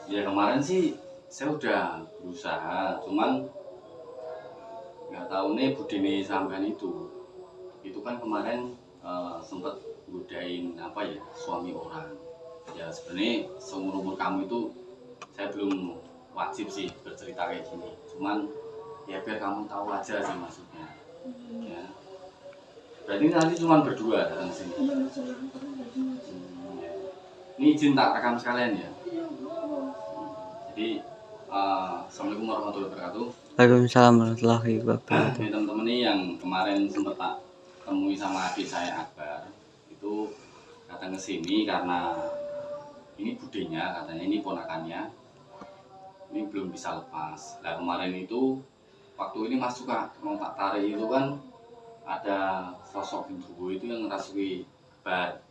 Ya kemarin sih saya udah berusaha, cuman nggak tahu nih budini sampean itu kan kemarin sempet godain apa ya suami orang. Ya sebenarnya seumur umur kamu itu saya belum wajib sih bercerita kayak gini, cuman ya biar kamu tahu aja sih maksudnya. Ya berarti nanti cuma berdua datang sini. Ya. Ini izin tak rekam sekalian ya. Jadi assalamualaikum warahmatullahi wabarakatuh. Waalaikumsalam warahmatullahi wabarakatuh. Ini teman-teman nih yang kemarin sempat tak temui sama adik saya Akbar, itu datang ke sini karena ini budenya, katanya ini ponakannya, ini belum bisa lepas. Nah kemarin itu waktu ini Mas suka mau tak tarik itu kan ada sosok ibu itu yang ngerasui Akbar.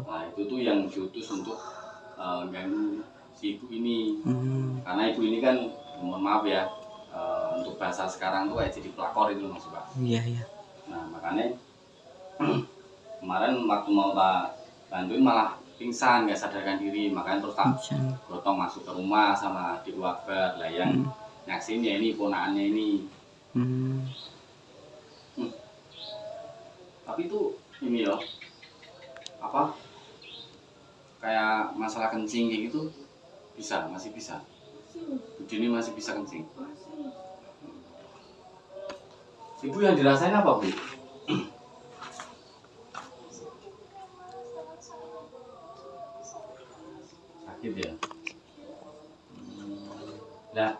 Nah itu tuh yang diutus untuk ganggu si ibu ini, karena ibu ini kan mohon maaf ya, untuk bahasa sekarang tuh kayak jadi pelakor itu Mas Pak. Iya. Nah makanya kemarin waktu mau tak bantuin malah pingsan, nggak sadarkan diri, makanya terus tak gotong masuk ke rumah sama di Akbar lah yang nyaksinya ini ponakannya ini. Tapi itu ini loh apa kayak masalah kencing kayak gitu masih bisa begini, masih bisa kencing. Ibu yang dirasain apa Bu? Sakit ya? Nah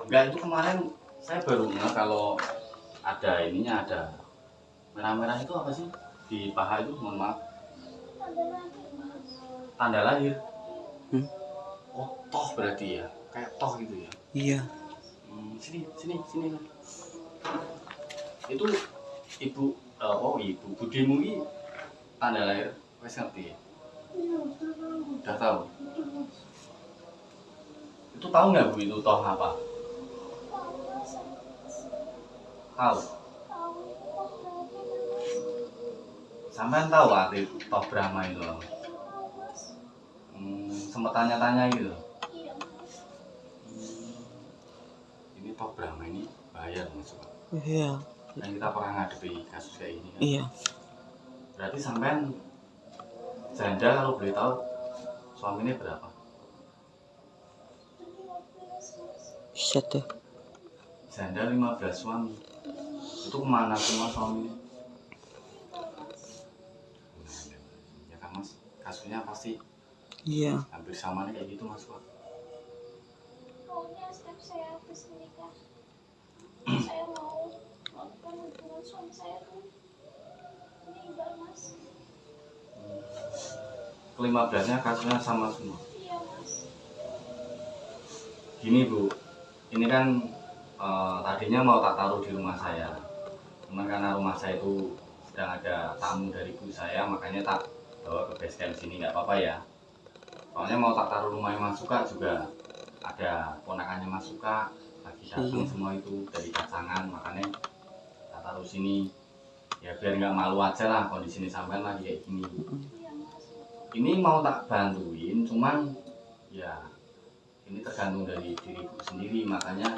enggak, itu kemarin saya baru nggak kalau ada ininya, ada merah-merah itu apa sih di paha itu, mohon maaf. Tanda lahir. Oh toh berarti ya, kayak toh gitu ya. Iya. Sini lah. Itu ibu ibu budimu ini tanda lahir wes ngerti ya? Udah tahu. Itu tahu nggak Bu itu toh apa? Tahu. Sampean tahu arti toh Brahma itu? Sempat tanya-tanya gitu. Ini toh Brahma ini bahaya Mas Pak. Iya. Dan kita pernah ngadepi kasus kayak ini kan? Iya. Berarti sampean janda kalau boleh tahu suaminya berapa? Satu. Janda 15 suami. Itu kemana semua suaminya? Ya kan Mas, kasusnya pasti Iya. hampir sama nih kayak gitu Mas Pak. Pokoknya setiap saya habis menikah, saya mau melakukan hubungan suami saya tuh meninggal Mas. Ke-15-nya kasusnya sama semua. Iya Mas. Gini Bu, ini kan tadinya mau tak taruh di rumah saya, cuman karena rumah saya itu sedang ada tamu dari ibu saya, makanya tak bawa ke base camp sini, nggak apa-apa ya. Soalnya mau tak taruh rumahnya Mas Suka juga ada ponakannya Mas Suka lagi datang semua itu dari Kacangan, makanya tak taruh sini ya biar nggak malu aja lah kondisi ini sampean lagi kayak gini. Iya Mas. Ini mau tak bantuin, cuman ya ini tergantung dari diri ibu sendiri, makanya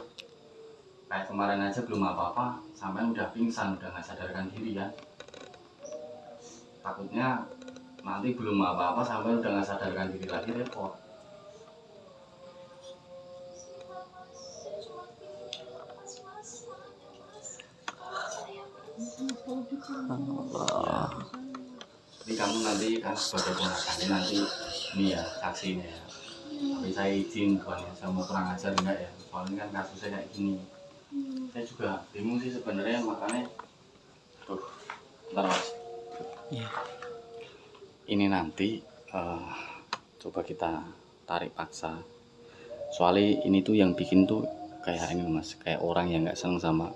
kayak kemarin aja belum apa-apa sampean udah pingsan, udah nggak sadarkan diri kan. Takutnya nanti belum apa-apa sampai udah nggak sadarkan diri lagi, repot. Saya cuma ingin lepas Mas, saya Allah. Jadi kamu nanti kan sebagai ponakannya nanti ini ya saksinya ya. Tapi saya izin bukannya saya mau kurang ajar enggak ya, soalnya kan kasusnya kayak gini. Saya juga bingung sih sebenarnya, makanya bentar Mas. Iya. Ini nanti coba kita tarik paksa, soalnya ini tuh yang bikin tuh kayak ini Mas, kayak orang yang nggak seneng sama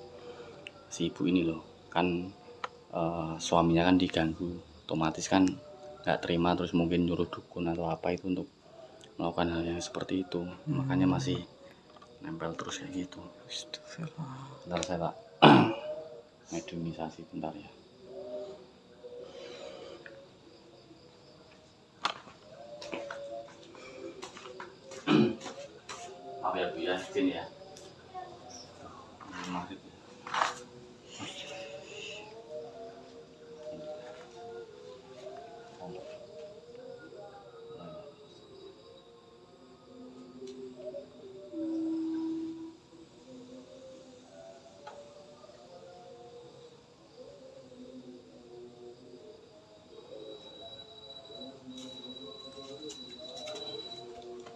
si ibu ini loh kan. Suaminya kan diganggu, otomatis kan nggak terima, terus mungkin nyuruh dukun atau apa itu untuk melakukan hal yang seperti itu. Makanya masih nempel terus kayak gitu. Bentar saya tak mediumisasi bentar ya. izin ya. Maghrib.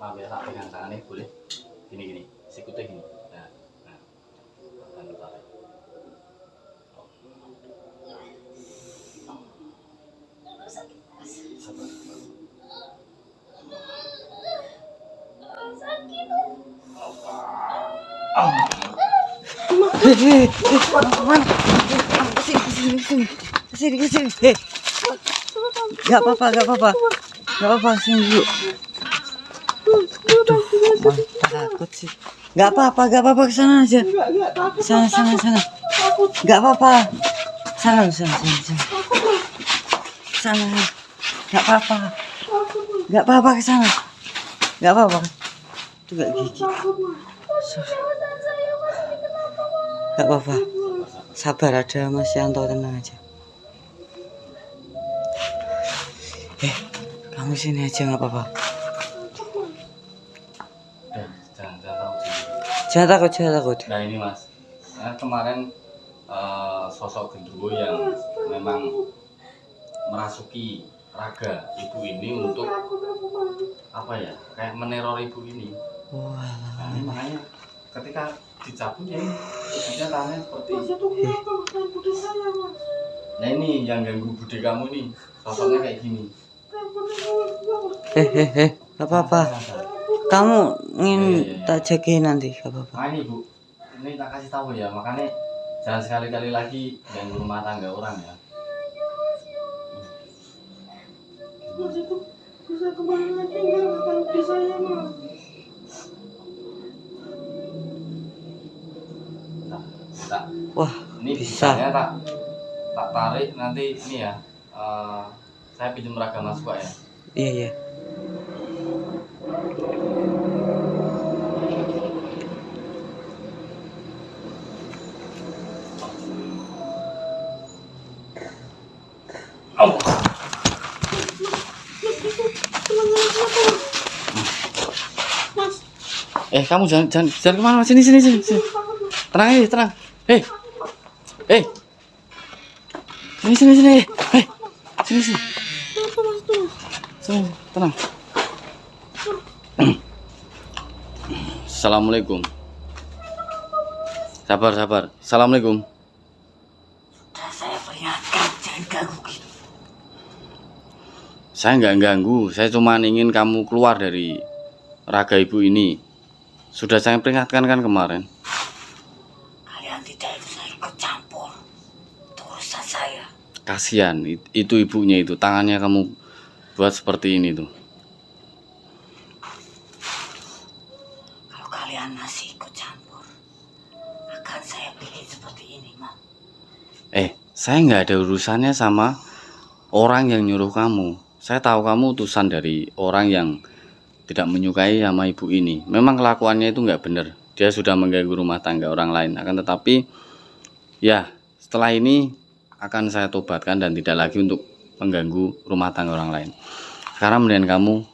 Maaf ya, tak pegang tangannya boleh. Gini, sikutnya gini. Nah, akan ditarik. Sabar. Kesini. Gak apa-apa, sini dulu. Aduh, takut sih. Gak apa-apa, kesana aja. Sana. Gak apa-apa. Sana. Sana. Gak apa-apa, kesana. Gak apa-apa. Itu gak gigi. Gak apa-apa. Sabar, ada Mas Yanto, tenang aja. Kamu sini aja, gak apa-apa. Jangan takut. Nah ini Mas, kemarin sosok genderuwo yang memang merasuki raga ibu ini untuk apa ya, kayak meneror ibu ini. Nah ini makanya ketika dicabut ya, wujudnya tangannya seperti nah ini yang ganggu bude kamu nih, sosoknya kayak gini. Gak apa-apa. Kamu ingin tak jagain nanti, gak apa-apa. Nah ini Bu, ini tak kasih tahu ya, makanya jangan sekali-kali lagi ganggu rumah tangga orang ya. Bisa kembali lagi nggak ke saya Mas? Tak. Wah, Ini bisa. bisanya tak tarik nanti ini ya. Saya pinjam ragam Mas Pak ya. Iya. Kamu jangan kemana, sini. Tenang. Sini. Sini, tenang. Assalamualaikum. Sabar. Assalamualaikum. Sudah saya peringatkan, jangan ganggu gitu. Saya nggak ganggu, saya cuma ingin kamu keluar dari raga ibu ini. Sudah saya peringatkan kan kemarin. Kalian tidak usah ikut campur. Itu urusan saya. Kasihan, itu ibunya itu, tangannya kamu buat seperti ini tuh. Kalau kalian masih ikut campur, akan saya bikin seperti ini, Mak. Saya nggak ada urusannya sama orang yang nyuruh kamu. Saya tahu kamu utusan dari orang yang tidak menyukai sama ibu ini. Memang kelakuannya itu nggak benar. Dia sudah mengganggu rumah tangga orang lain. Akan tetapi, ya setelah ini akan saya tobatkan dan tidak lagi untuk mengganggu rumah tangga orang lain. Sekarang mendingan kamu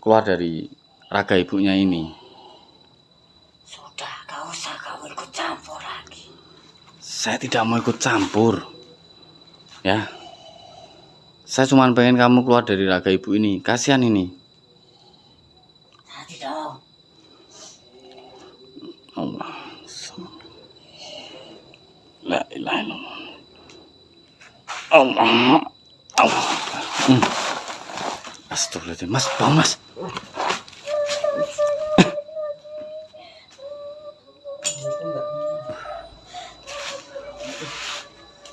keluar dari raga ibunya ini. Sudah, gak usah kamu ikut campur lagi. Saya tidak mau ikut campur. Ya. Saya cuma pengen kamu keluar dari raga ibu ini. Kasihan ini. Saya tidak mau. Allah. La ilaha illallah. Allah. Astagfirullahaladzim. Mas, bangun Mas.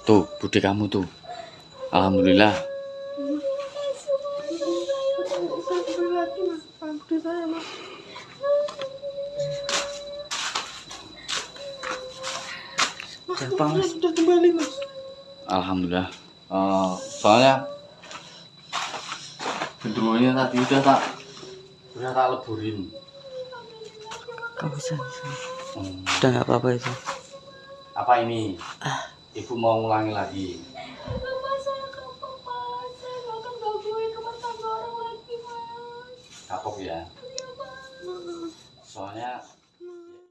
Tuh, bude kamu tuh. Alhamdulillah. Sudah kembali Mas. Alhamdulillah. Soalnya genderuwonya tadi udah tak leburin. Kamu sana. Hmm. Udah nggak apa-apa itu. Apa ini? Ibu mau ngulangi lagi. Bapak saya kapok mas, saya gak akan gangguin rumah tangga orang lagi mas. Kapok ya. Iya mas. Soalnya